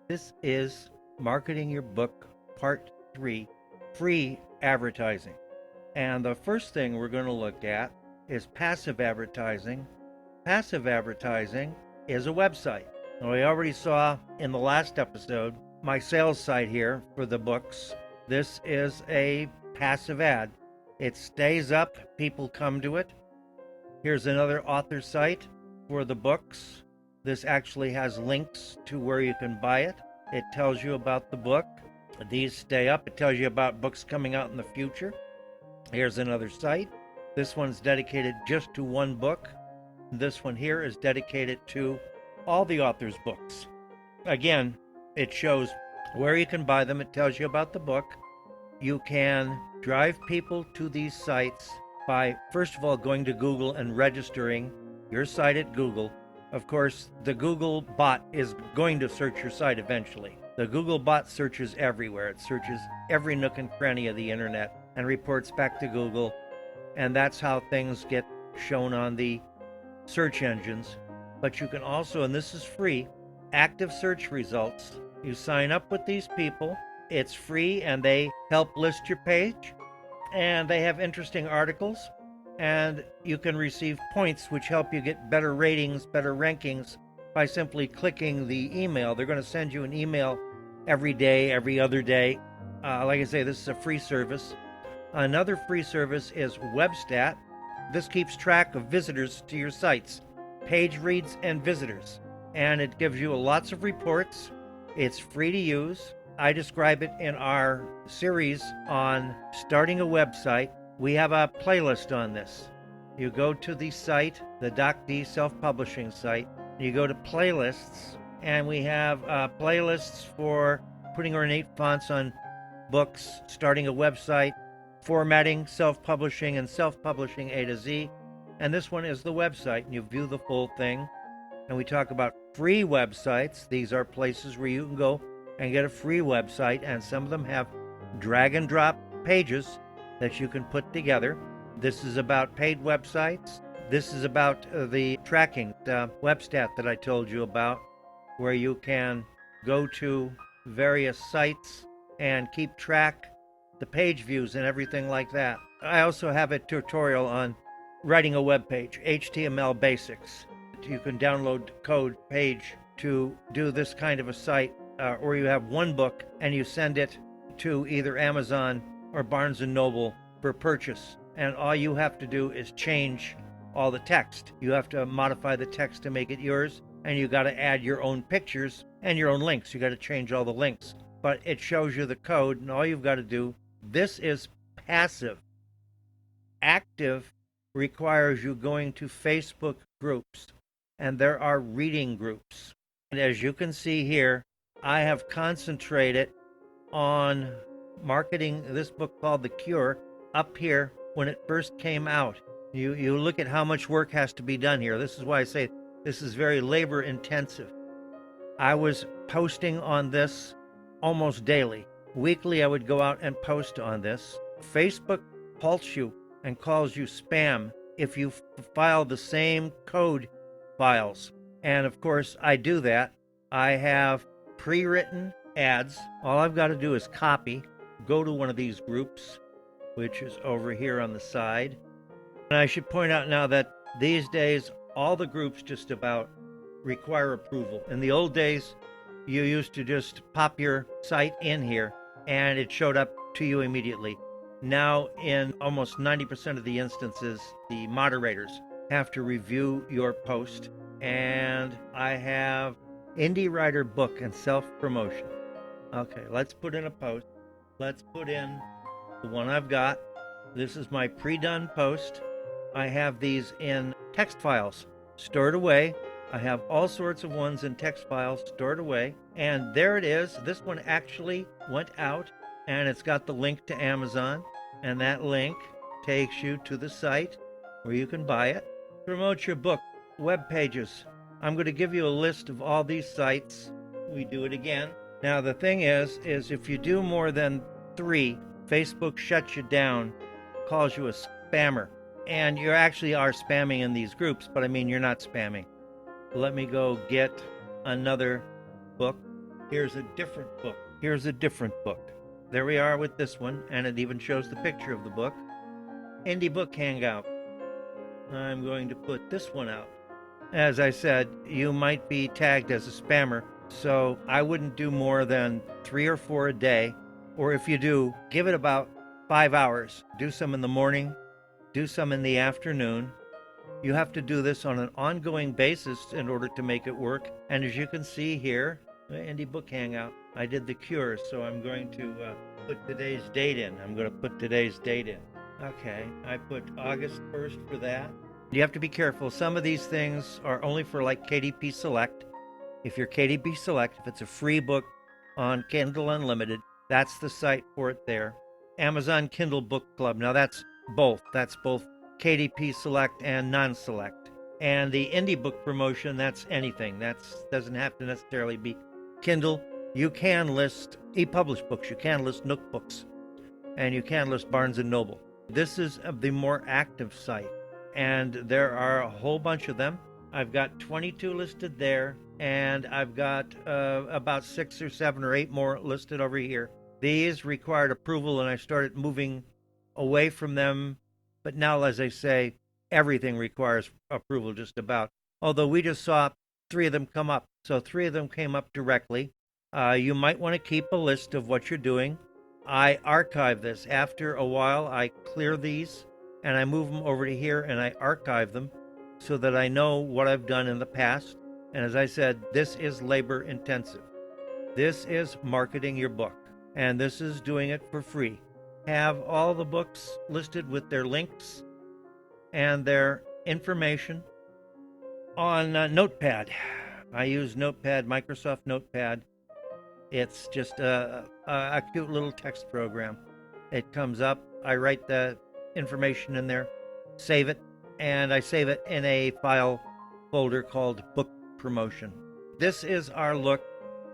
This is Marketing Your Book Part 3, Free Advertising. And the first thing we're going to look at is passive advertising. Passive advertising is a website. Now, we already saw in the last episode my sales site here for the books. This is a passive ad. It stays up, people come to it. Here's another author site for the books. This actually has links to where you can buy it. It tells you about the book. These stay up. It tells you about books coming out in the future. Here's another site. This one's dedicated just to one book. This one here is dedicated to all the author's books. Again, it shows where you can buy them. It tells you about the book. You can drive people to these sites by, first of all, going to Google and registering your site at Google. Of course, the Google bot is going to search your site eventually. The Google bot searches everywhere. It searches every nook and cranny of the internet and reports back to Google. And that's how things get shown on the search engines. But you can also, and this is free, active search results. You sign up with these people. It's free, and they help list your page. And they have interesting articles. And you can receive points which help you get better ratings, better rankings by simply clicking the email. They're going to send you an email every day, every other day. Like I say, this is a free service. Another free service is Webstat. This keeps track of visitors to your sites, page reads and visitors. And it gives you lots of reports. It's free to use. I describe it in our series on starting a website. We have a playlist on this. You go to the site, the .d self-publishing site, you go to playlists, and we have playlists for putting ornate fonts on books, starting a website, formatting, self-publishing, and self-publishing A to Z. And this one is the website, and you view the full thing. And we talk about free websites. These are places where you can go and get a free website, and some of them have drag and drop pages that you can put together. This is about paid websites. This is about the tracking, the Webstat that I told you about, where you can go to various sites and keep track the page views and everything like that. I also have a tutorial on writing a web page, HTML basics. You can download code page to do this kind of a site, or you have one book and you send it to either Amazon or Barnes & Noble for purchase. And all you have to do is change all the text. You have to modify the text to make it yours, and you got to add your own pictures and your own links. You got to change all the links. But it shows you the code, and all you've got to do, this is passive. Active requires you going to Facebook groups, and there are reading groups. And as you can see here, I have concentrated on marketing this book called The Cure up here when it first came out. You look at how much work has to be done here. This is why I say this is very labor intensive. I was posting on this almost daily. Weekly, I would go out and post on this. Facebook halts you and calls you spam if you file the same code files. And of course, I do that. I have pre-written ads. All I've got to do is copy, go to one of these groups, which is over here on the side. And I should point out now that these days, all the groups just about require approval. In the old days, you used to just pop your site in here and it showed up to you immediately. Now, in almost 90% of the instances, the moderators have to review your post. And I have Indie Writer Book and Self-Promotion. Okay, let's put in a post. Let's put in the one I've got. This is my pre-done post. I have these in text files stored away. I have all sorts of ones in text files stored away. And there it is. This one actually went out, and it's got the link to Amazon. And that link takes you to the site where you can buy it. Promote your book, web pages. I'm going to give you a list of all these sites. We do it again. Now, the thing is if you do more than 3, Facebook shuts you down, calls you a spammer. And you actually are spamming in these groups, but I mean, you're not spamming. Let me go get another book. Here's a different book. Here's a different book. There we are with this one, and it even shows the picture of the book. Indie Book Hangout. I'm going to put this one out. As I said, you might be tagged as a spammer, so I wouldn't do more than 3 or 4 a day. Or if you do, give it about 5 hours. Do some in the morning, do some in the afternoon. You have to do this on an ongoing basis in order to make it work. And as you can see here, Indie Book Hangout, I did the cure, so I'm going to put today's date in. Okay, I put August 1st for that. You have to be careful. Some of these things are only for like KDP Select. If you're KDP Select, if it's a free book on Kindle Unlimited, that's the site for it there. Amazon Kindle Book Club. Now that's both. That's both KDP Select and non-select. And the indie book promotion, that's anything. That doesn't have to necessarily be Kindle. You can list e-published books. You can list Nook books. And you can list Barnes & Noble. This is the more active site. And there are a whole bunch of them. I've got 22 listed there. And I've got about 6 or 7 or 8 more listed over here. These required approval, and I started moving away from them. But now, as I say, everything requires approval just about. Although we just saw 3 of them come up. So 3 of them came up directly. You might want to keep a list of what you're doing. I archive this. After a while, I clear these, and I move them over to here, and I archive them so that I know what I've done in the past. And as I said, this is labor intensive. This is marketing your book, and this is doing it for free. Have all the books listed with their links and their information on Notepad. I use Notepad, Microsoft Notepad. It's just a cute little text program. It comes up, I write the information in there, save it, and I save it in a file folder called Book Promotion. This is our look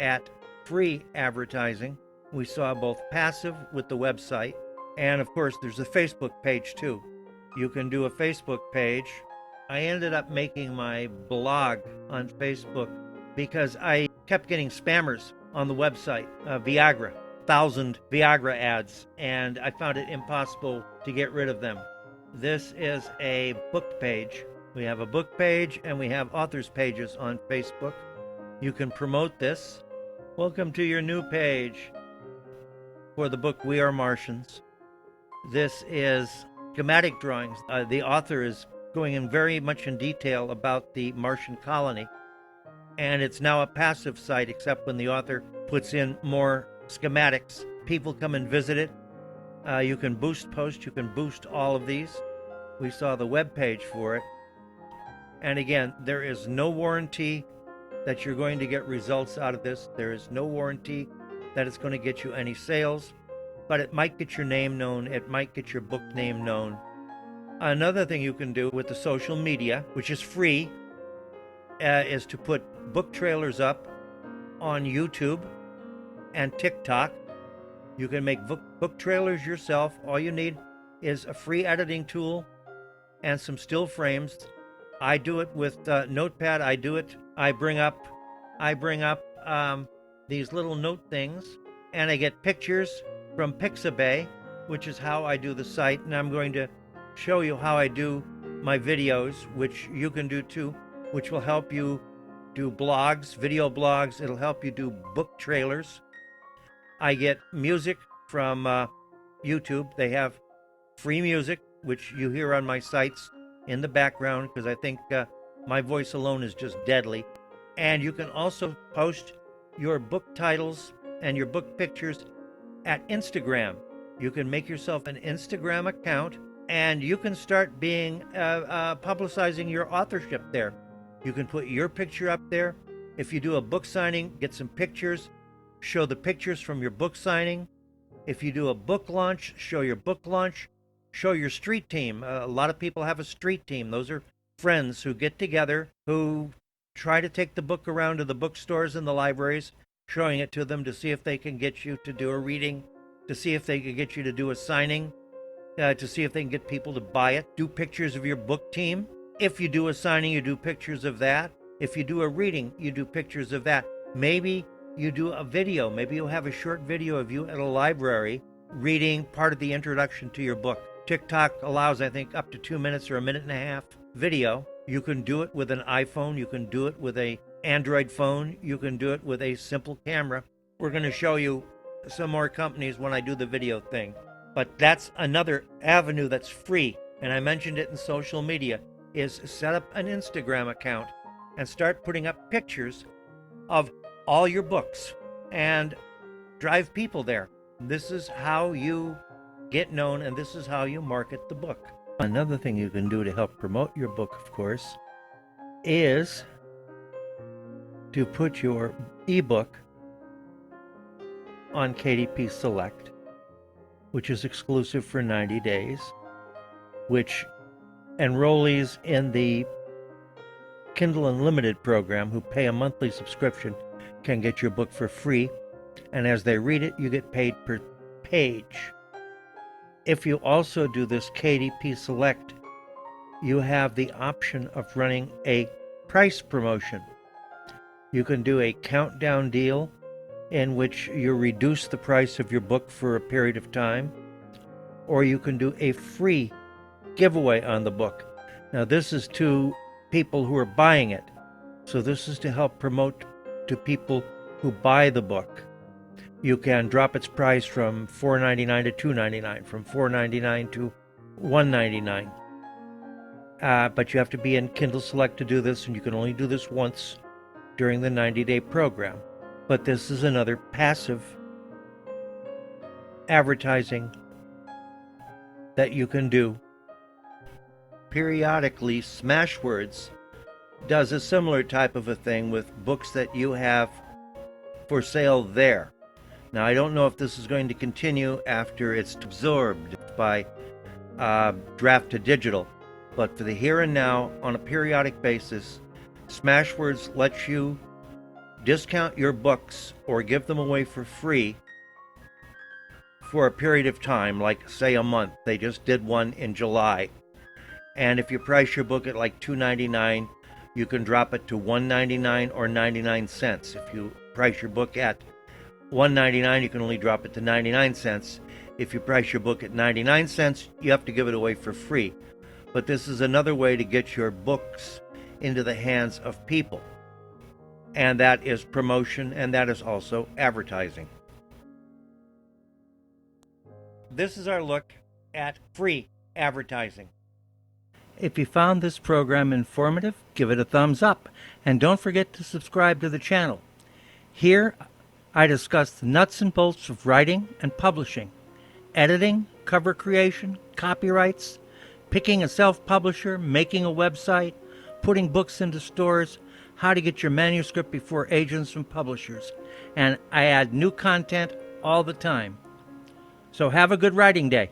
at free advertising. We saw both passive with the website, and of course there's a Facebook page too. You can do a Facebook page. I ended up making my blog on Facebook because I kept getting spammers on the website, Viagra, 1,000 Viagra ads, and I found it impossible to get rid of them. This is a book page. We have a book page and we have authors pages on Facebook. You can promote this. Welcome to your new page for the book We Are Martians. This is schematic drawings. The author is going in very much in detail about the Martian colony. And it's now a passive site, except when the author puts in more schematics. People come and visit it. You can boost posts. You can boost all of these. We saw the web page for it. And again, there is no warranty that you're going to get results out of this. There is no warranty that it's going to get you any sales. But it might get your name known. It might get your book name known. Another thing you can do with the social media, which is free, is to put book trailers up on YouTube and TikTok. You can make book trailers yourself. All you need is a free editing tool and some still frames. I do it with Notepad. I bring up these little note things, and I get pictures from Pixabay, which is how I do the site. And I'm going to show you how I do my videos, which you can do too, which will help you do blogs, video blogs. It'll help you do book trailers. I get music from YouTube. They have free music, which you hear on my sites in the background, because I think my voice alone is just deadly. And you can also post your book titles and your book pictures at Instagram. You can make yourself an Instagram account, and you can start being publicizing your authorship there. You can put your picture up there. If you do a book signing, get some pictures. Show the pictures from your book signing. If you do a book launch, show your book launch. Show your street team. A lot of people have a street team. Those are friends who get together, who try to take the book around to the bookstores and the libraries, showing it to them to see if they can get you to do a reading, to see if they can get you to do a signing, to see if they can get people to buy it. Do pictures of your book team. If you do a signing, you do pictures of that. If you do a reading, you do pictures of that. Maybe you do a video. Maybe you'll have a short video of you at a library reading part of the introduction to your book. TikTok allows, I think, up to 2 minutes or a minute and a half video. You can do it with an iPhone. You can do it with an Android phone. You can do it with a simple camera. We're going to show you some more companies when I do the video thing. But that's another avenue that's free, and I mentioned it in social media, is set up an Instagram account and start putting up pictures of all your books and drive people there. This is how you get known, and this is how you market the book. Another thing you can do to help promote your book, of course, is to put your ebook on KDP Select, which is exclusive for 90 days, which enrollees in the Kindle Unlimited program who pay a monthly subscription can get your book for free, and as they read it, you get paid per page. If you also do this KDP Select, you have the option of running a price promotion. You can do a countdown deal in which you reduce the price of your book for a period of time, or you can do a free giveaway on the book. Now, this is to people who are buying it, so this is to help promote to people who buy the book. You can drop its price from $4.99 to $2.99, from $4.99 to $1.99. But you have to be in Kindle Select to do this, and you can only do this once during the 90-day program. But this is another passive advertising that you can do. Periodically, Smashwords does a similar type of a thing with books that you have for sale there. Now, I don't know if this is going to continue after it's absorbed by Draft to Digital, but for the here and now, on a periodic basis, Smashwords lets you discount your books or give them away for free for a period of time, like say a month. They just did one in July. And if you price your book at like $2.99, you can drop it to $1.99 or 99 cents. If you price your book at $1.99, you can only drop it to 99 cents. If you price your book at 99 cents, you have to give it away for free. But this is another way to get your books into the hands of people. And that is promotion, and that is also advertising. This is our look at free advertising. If you found this program informative, give it a thumbs up, and don't forget to subscribe to the channel. Here, I discuss the nuts and bolts of writing and publishing, editing, cover creation, copyrights, picking a self-publisher, making a website, putting books into stores, how to get your manuscript before agents and publishers. And I add new content all the time. So have a good writing day.